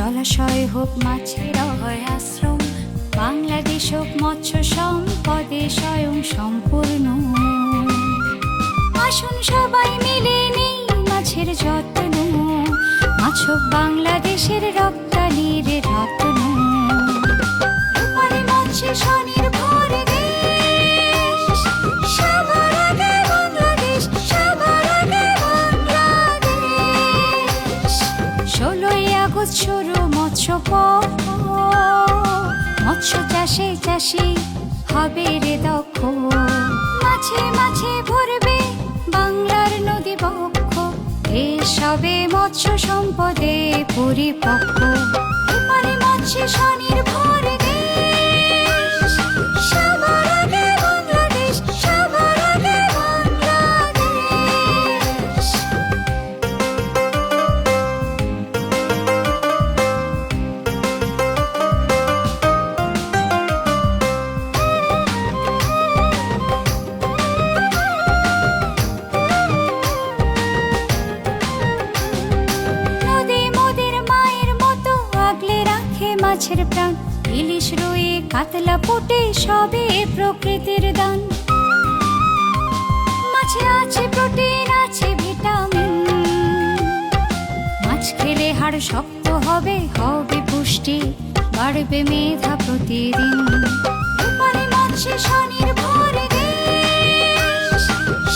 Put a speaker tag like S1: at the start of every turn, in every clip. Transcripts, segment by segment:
S1: জলাশয় হোক মাছের অভয় আশ্রম, বাংলাদেশ হোক মৎস্য সম্পদে স্বয়ং সম্পূর্ণ। আসুন সবাই মিলে নেই মাছের যত্ন, মাছ হোক বাংলাদেশের রপ্তানির রত্ন। রূপালী মৎস্যে স্বনির্ভর দেশ, সবার আগে বাংলাদেশ, সবার আগে বাংলাদেশ। 16ই আগস্ট শুরু মৎস্য পক্ষ, মৎস্য চাষে চাষি হবে রে দক্ষ। মাছে মাছে ভরবে বাংলার নদী বক্ষ, দেশ হবে মৎস্য সম্পদে পরিপক্ক। রূপালী মৎস্যে স্বনির্ভর দেশ, সবার আগে বাংলাদেশ, সবার আগে বাংলাদেশ। মাছের প্রাণ, ইলিশ রুই কাতলা পুঁটি সবে প্রকৃতির দান। মাছে আছে প্রোটিন, আছে ভিটামিন, মাছ খেলে হাড় শক্ত হবে, হবে পুষ্টি, বাড়বে মেধা প্রতিদিন। রূপালী মৎস্যে স্বনির্ভর দেশ,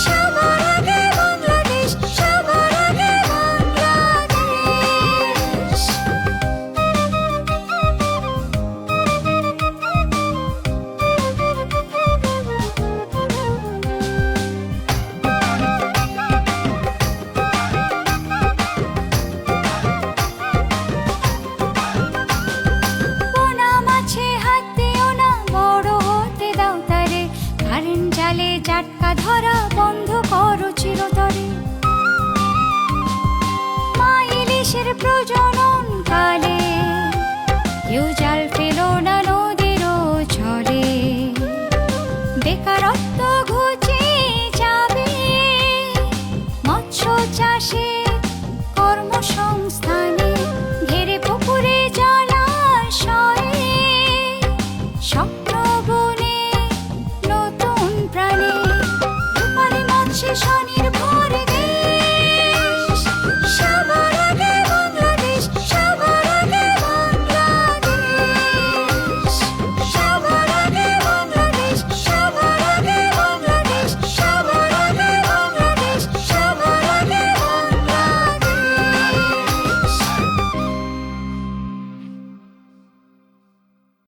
S1: সবার আগে বাংলাদেশ, সবার আগে বাংলাদেশ। জাটকা ধরা বন্ধ করো চিরতরে। মা ইলিশের প্রজনন কালে কেউ জাল ফেলো না।